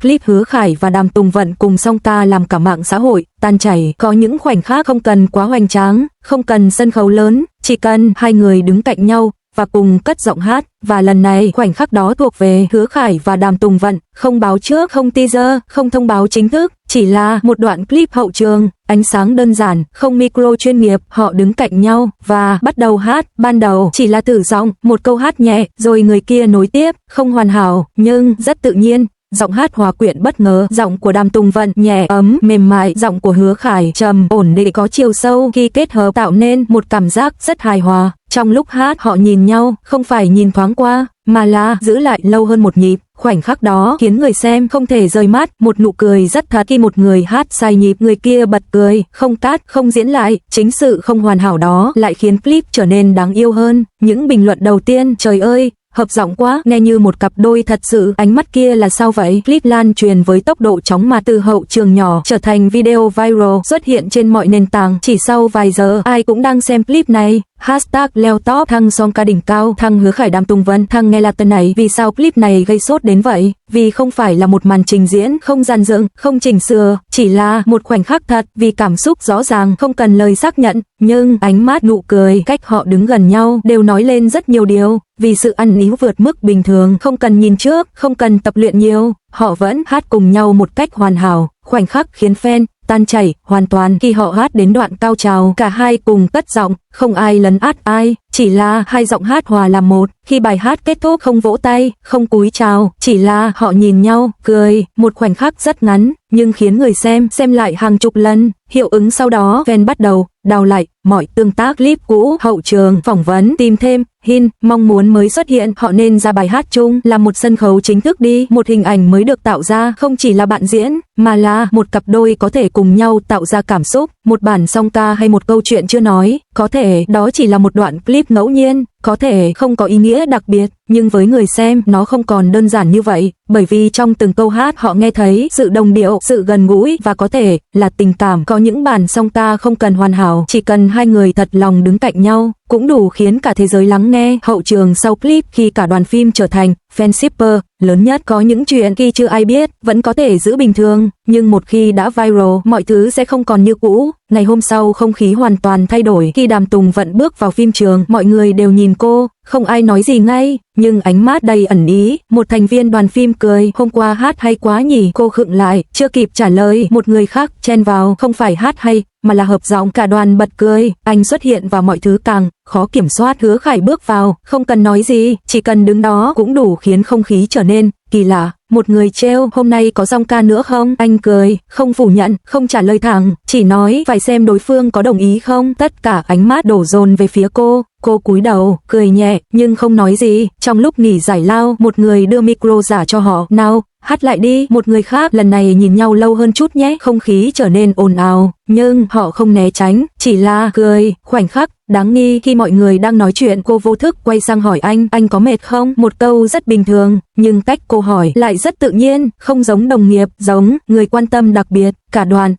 clip Hứa Khải và Đàm Tùng Vận cùng song ca làm cả mạng xã hội tan chảy. Có những khoảnh khắc không cần quá hoành tráng, không cần sân khấu lớn, chỉ cần hai người đứng cạnh nhau và cùng cất giọng hát. Và lần này khoảnh khắc đó thuộc về Hứa Khải và Đàm Tùng Vận, không báo trước, không teaser, không thông báo chính thức, chỉ là một đoạn clip hậu trường, ánh sáng đơn giản, không micro chuyên nghiệp, họ đứng cạnh nhau và bắt đầu hát. Ban đầu chỉ là thử giọng, một câu hát nhẹ, rồi người kia nối tiếp, không hoàn hảo nhưng rất tự nhiên. Giọng hát hòa quyện bất ngờ, giọng của Đàm Tùng Vận nhẹ ấm, mềm mại, giọng của Hứa Khải trầm, ổn định, có chiều sâu, khi kết hợp tạo nên một cảm giác rất hài hòa. Trong lúc hát họ nhìn nhau, không phải nhìn thoáng qua, mà là giữ lại lâu hơn một nhịp. Khoảnh khắc đó khiến người xem không thể rời mắt, một nụ cười rất thật khi một người hát sai nhịp, người kia bật cười, không cắt, không diễn lại. Chính sự không hoàn hảo đó lại khiến clip trở nên đáng yêu hơn. Những bình luận đầu tiên, trời ơi, hợp giọng quá, nghe như một cặp đôi thật sự, ánh mắt kia là sao vậy? Clip lan truyền với tốc độ chóng mặt, từ hậu trường nhỏ trở thành video viral, xuất hiện trên mọi nền tảng. Chỉ sau vài giờ, ai cũng đang xem clip này. Hashtag leo top, thăng song ca đỉnh cao, thăng Hứa Khải Đàm Tùng Vận, thăng nghe là tên này. Vì sao clip này gây sốt đến vậy? Vì không phải là một màn trình diễn, không dàn dựng, không chỉnh sửa, chỉ là một khoảnh khắc thật, vì cảm xúc rõ ràng, không cần lời xác nhận. Nhưng ánh mắt, nụ cười, cách họ đứng gần nhau đều nói lên rất nhiều điều. Vì sự ăn ý vượt mức bình thường, không cần nhìn trước, không cần tập luyện nhiều, họ vẫn hát cùng nhau một cách hoàn hảo. Khoảnh khắc khiến fan tan chảy hoàn toàn khi họ hát đến đoạn cao trào, cả hai cùng cất giọng, không ai lấn át ai, chỉ là hai giọng hát hòa làm một. Khi bài hát kết thúc không vỗ tay, không cúi chào, chỉ là họ nhìn nhau, cười, một khoảnh khắc rất ngắn, nhưng khiến người xem lại hàng chục lần. Hiệu ứng sau đó, fan bắt đầu đào lại mọi tương tác clip cũ, hậu trường, phỏng vấn, tìm thêm hint, mong muốn mới xuất hiện, họ nên ra bài hát chung, làm một sân khấu chính thức đi, một hình ảnh mới được tạo ra, không chỉ là bạn diễn, mà là một cặp đôi có thể cùng nhau tạo ra cảm xúc, một bản song ca hay một câu chuyện chưa nói, có thể đó chỉ là một đoạn clip ngẫu nhiên, có thể không có ý nghĩa đặc biệt, nhưng với người xem nó không còn đơn giản như vậy, bởi vì trong từng câu hát họ nghe thấy sự đồng điệu, sự gần gũi và có thể là tình cảm. Có những bản song ca không cần hoàn hảo, chỉ cần hai người thật lòng đứng cạnh nhau, cũng đủ khiến cả thế giới lắng nghe. Hậu trường sau clip, khi cả đoàn phim trở thành fan shipper lớn nhất, có những chuyện khi chưa ai biết vẫn có thể giữ bình thường, nhưng một khi đã viral, mọi thứ sẽ không còn như cũ. Ngày hôm sau không khí hoàn toàn thay đổi, khi Đàm Tùng Vận bước vào phim trường, mọi người đều nhìn cô, không ai nói gì ngay, nhưng ánh mắt đầy ẩn ý. Một thành viên đoàn phim cười, hôm qua hát hay quá nhỉ, cô khựng lại, chưa kịp trả lời, một người khác chen vào, không phải hát hay, mà là hợp giọng. Cả đoàn bật cười, anh xuất hiện và mọi thứ càng khó kiểm soát. Hứa Khải bước vào, không cần nói gì, chỉ cần đứng đó cũng đủ khiến không khí trở nên kỳ lạ. Một người trêu, hôm nay có song ca nữa không? Anh cười, không phủ nhận, không trả lời thẳng, chỉ nói phải xem đối phương có đồng ý không. Tất cả ánh mắt đổ dồn về phía cô cúi đầu, cười nhẹ, nhưng không nói gì. Trong lúc nghỉ giải lao, một người đưa micro giả cho họ, nào, hát lại đi. Một người khác, lần này nhìn nhau lâu hơn chút nhé. Không khí trở nên ồn ào, nhưng họ không né tránh, chỉ là cười. Khoảnh khắc đáng nghi, khi mọi người đang nói chuyện, cô vô thức quay sang hỏi anh có mệt không? Một câu rất bình thường, nhưng cách cô hỏi lại rất tự nhiên, không giống đồng nghiệp, giống người quan tâm đặc biệt. Cả đoàn,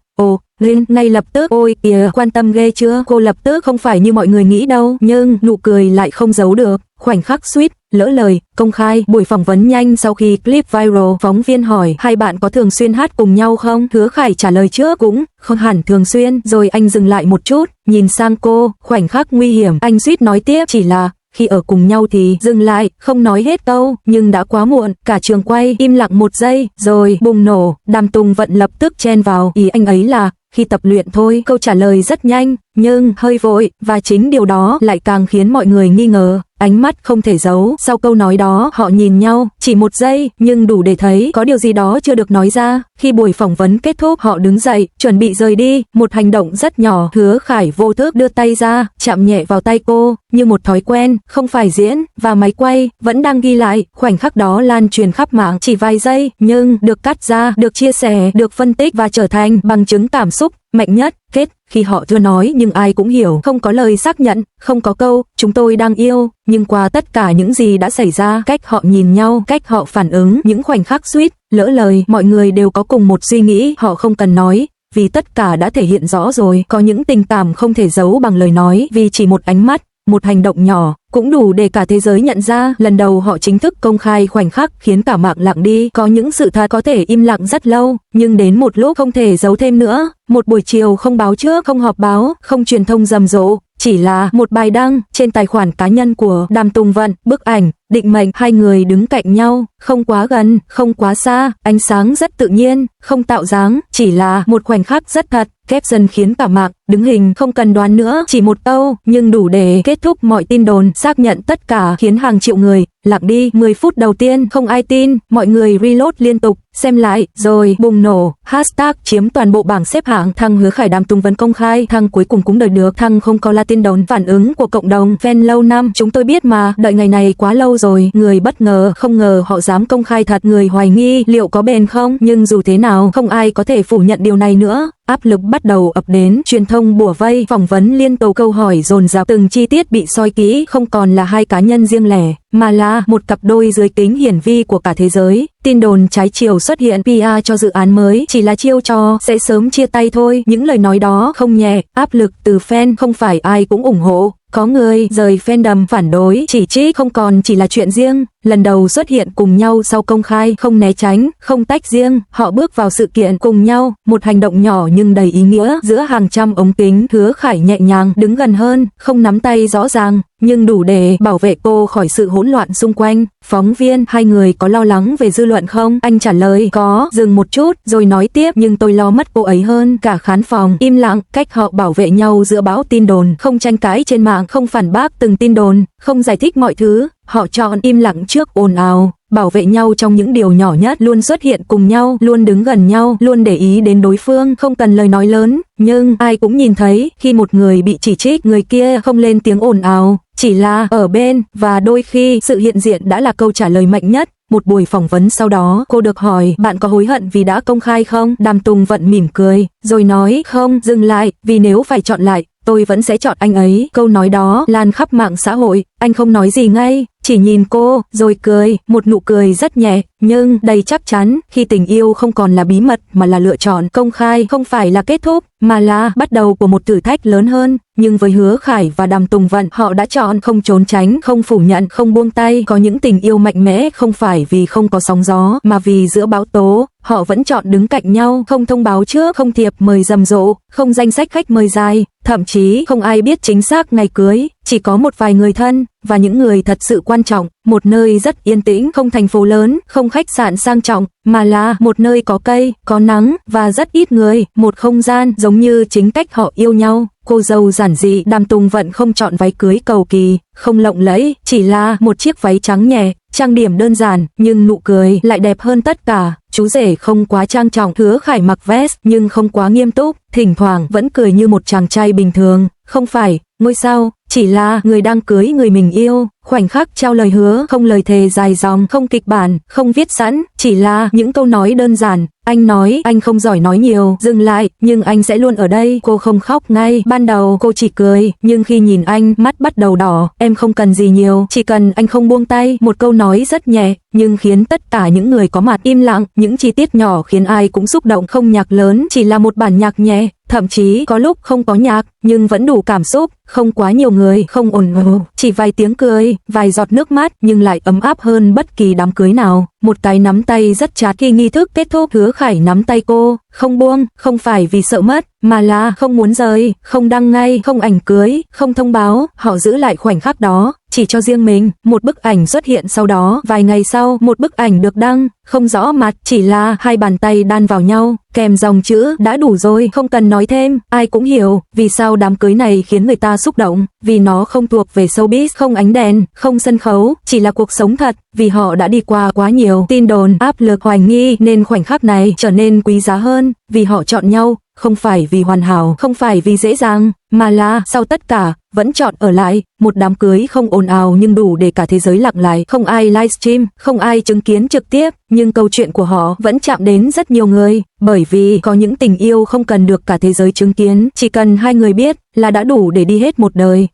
Linh ngay lập tức, ôi kìa, quan tâm ghê chưa? Cô lập tức, không phải như mọi người nghĩ đâu, nhưng nụ cười lại không giấu được. Khoảnh khắc suýt lỡ lời công khai. Buổi phỏng vấn nhanh sau khi clip viral, phóng viên hỏi hai bạn có thường xuyên hát cùng nhau không? Hứa Khải trả lời trước, cũng không hẳn thường xuyên, rồi anh dừng lại một chút, nhìn sang cô. Khoảnh khắc nguy hiểm, anh suýt nói tiếp, chỉ là khi ở cùng nhau thì dừng lại, không nói hết câu, nhưng đã quá muộn. Cả trường quay im lặng một giây, rồi bùng nổ. Đàm Tùng Vận lập tức chen vào, ý anh ấy là khi tập luyện thôi. Câu trả lời rất nhanh, nhưng hơi vội, và chính điều đó lại càng khiến mọi người nghi ngờ. Ánh mắt không thể giấu. Sau câu nói đó, họ nhìn nhau, chỉ một giây, nhưng đủ để thấy có điều gì đó chưa được nói ra. Khi buổi phỏng vấn kết thúc, họ đứng dậy, chuẩn bị rời đi. Một hành động rất nhỏ, Hứa Khải vô thức đưa tay ra, chạm nhẹ vào tay cô, như một thói quen, không phải diễn, và máy quay vẫn đang ghi lại. Khoảnh khắc đó lan truyền khắp mạng chỉ vài giây, nhưng được cắt ra, được chia sẻ, được phân tích và trở thành bằng chứng cảm xúc mạnh nhất. Kết, khi họ chưa nói nhưng ai cũng hiểu, không có lời xác nhận, không có câu chúng tôi đang yêu, nhưng qua tất cả những gì đã xảy ra, cách họ nhìn nhau, cách họ phản ứng, những khoảnh khắc suýt lỡ lời, mọi người đều có cùng một suy nghĩ, họ không cần nói, vì tất cả đã thể hiện rõ rồi. Có những tình cảm không thể giấu bằng lời nói, vì chỉ một ánh mắt, một hành động nhỏ, cũng đủ để cả thế giới nhận ra. Lần đầu họ chính thức công khai khoảnh khắc khiến cả mạng lặng đi. Có những sự thật có thể im lặng rất lâu, nhưng đến một lúc không thể giấu thêm nữa. Một buổi chiều không báo trước, không họp báo, không truyền thông rầm rộ, chỉ là một bài đăng trên tài khoản cá nhân của Đàm Tùng Vận. Bức ảnh định mệnh hai người đứng cạnh nhau, không quá gần, không quá xa, ánh sáng rất tự nhiên, không tạo dáng, chỉ là một khoảnh khắc rất thật. Caption khiến cả mạng đứng hình, không cần đoán nữa, chỉ một câu nhưng đủ để kết thúc mọi tin đồn, xác nhận tất cả, khiến hàng triệu người lặng đi. 10 phút đầu tiên không ai tin, mọi người reload liên tục, xem lại, rồi bùng nổ. Hashtag chiếm toàn bộ bảng xếp hạng. Thằng Hứa Khải Đàm Tùng Vận công khai, thằng cuối cùng cũng đợi được, thằng không có là tin đồn. Phản ứng của cộng đồng fan lâu năm, chúng tôi biết mà, đợi ngày này quá lâu rồi. Người bất ngờ, không ngờ họ dám công khai thật. Người hoài nghi liệu có bền không, nhưng dù thế nào không ai có thể phủ nhận điều này nữa. Áp lực bắt đầu ập đến, truyền thông bủa vây, phỏng vấn liên tục, câu hỏi dồn dập, từng chi tiết bị soi kỹ, không còn là hai cá nhân riêng lẻ, mà là một cặp đôi dưới kính hiển vi của cả thế giới. Tin đồn trái chiều xuất hiện, PR cho dự án mới chỉ là chiêu trò, sẽ sớm chia tay thôi. Những lời nói đó không nhẹ, áp lực từ fan không phải ai cũng ủng hộ. Có người rời fandom, phản đối, chỉ trích, không còn chỉ là chuyện riêng. Lần đầu xuất hiện cùng nhau sau công khai, không né tránh, không tách riêng, họ bước vào sự kiện cùng nhau, một hành động nhỏ nhưng đầy ý nghĩa. Giữa hàng trăm ống kính, Hứa Khải nhẹ nhàng đứng gần hơn, không nắm tay rõ ràng, nhưng đủ để bảo vệ cô khỏi sự hỗn loạn xung quanh. Phóng viên, hai người có lo lắng về dư luận không? Anh trả lời, có, dừng một chút, rồi nói tiếp, nhưng tôi lo mất cô ấy hơn. Cả khán phòng im lặng, cách họ bảo vệ nhau giữa bão tin đồn, không tranh cãi trên mạng, không phản bác từng tin đồn, không giải thích mọi thứ. Họ chọn im lặng trước ồn ào, bảo vệ nhau trong những điều nhỏ nhất, luôn xuất hiện cùng nhau, luôn đứng gần nhau, luôn để ý đến đối phương, không cần lời nói lớn. Nhưng ai cũng nhìn thấy, khi một người bị chỉ trích, người kia không lên tiếng ồn ào, chỉ là ở bên, và đôi khi sự hiện diện đã là câu trả lời mạnh nhất. Một buổi phỏng vấn sau đó, cô được hỏi, bạn có hối hận vì đã công khai không? Đàm Tùng Vận mỉm cười, rồi nói, không, dừng lại, vì nếu phải chọn lại, tôi vẫn sẽ chọn anh ấy. Câu nói đó lan khắp mạng xã hội, anh không nói gì ngay, chỉ nhìn cô, rồi cười, một nụ cười rất nhẹ, nhưng đầy chắc chắn. Khi tình yêu không còn là bí mật mà là lựa chọn, công khai không phải là kết thúc, mà là bắt đầu của một thử thách lớn hơn. Nhưng với Hứa Khải và Đàm Tùng Vận, họ đã chọn không trốn tránh, không phủ nhận, không buông tay. Có những tình yêu mạnh mẽ không phải vì không có sóng gió, mà vì giữa bão tố, họ vẫn chọn đứng cạnh nhau, không thông báo trước, không thiệp mời rầm rộ, không danh sách khách mời dài, thậm chí không ai biết chính xác ngày cưới, chỉ có một vài người thân và những người thật sự quan trọng. Một nơi rất yên tĩnh, không thành phố lớn, không khách sạn sang trọng, mà là một nơi có cây, có nắng và rất ít người, một không gian giống như chính cách họ yêu nhau. Cô dâu giản dị, Đàm Tùng Vận không chọn váy cưới cầu kỳ, không lộng lẫy, chỉ là một chiếc váy trắng nhẹ, trang điểm đơn giản, nhưng nụ cười lại đẹp hơn tất cả. Chú rể không quá trang trọng, Hứa Khải mặc vest nhưng không quá nghiêm túc, thỉnh thoảng vẫn cười như một chàng trai bình thường, không phải ngôi sao, chỉ là người đang cưới người mình yêu. Khoảnh khắc trao lời hứa, không lời thề dài dòng, không kịch bản, không viết sẵn, chỉ là những câu nói đơn giản. Anh nói anh không giỏi nói nhiều, dừng lại, nhưng anh sẽ luôn ở đây. Cô không khóc ngay, ban đầu cô chỉ cười, nhưng khi nhìn anh, mắt bắt đầu đỏ. Em không cần gì nhiều, chỉ cần anh không buông tay. Một câu nói rất nhẹ, nhưng khiến tất cả những người có mặt im lặng. Những chi tiết nhỏ khiến ai cũng xúc động, không nhạc lớn, chỉ là một bản nhạc nhẹ. Thậm chí có lúc không có nhạc, nhưng vẫn đủ cảm xúc, không quá nhiều người, không ồn ào, chỉ vài tiếng cười, vài giọt nước mắt, nhưng lại ấm áp hơn bất kỳ đám cưới nào. Một cái nắm tay rất chặt. Khi nghi thức kết thúc, Hứa Khải nắm tay cô, không buông, không phải vì sợ mất, mà là không muốn rời, không đăng ngay, không ảnh cưới, không thông báo. Họ giữ lại khoảnh khắc đó, chỉ cho riêng mình. Một bức ảnh xuất hiện sau đó, vài ngày sau, một bức ảnh được đăng, không rõ mặt, chỉ là hai bàn tay đan vào nhau, kèm dòng chữ đã đủ rồi, không cần nói thêm. Ai cũng hiểu vì sao đám cưới này khiến người ta xúc động, vì nó không thuộc về showbiz, không ánh đèn, không sân khấu, chỉ là cuộc sống thật. Vì họ đã đi qua quá nhiều tin đồn, áp lực, hoài nghi, nên khoảnh khắc này trở nên quý giá hơn. Vì họ chọn nhau, không phải vì hoàn hảo, không phải vì dễ dàng, mà là sau tất cả vẫn chọn ở lại. Một đám cưới không ồn ào nhưng đủ để cả thế giới lặng lại. Không ai livestream, không ai chứng kiến trực tiếp, nhưng câu chuyện của họ vẫn chạm đến rất nhiều người. Bởi vì có những tình yêu không cần được cả thế giới chứng kiến, chỉ cần hai người biết là đã đủ để đi hết một đời.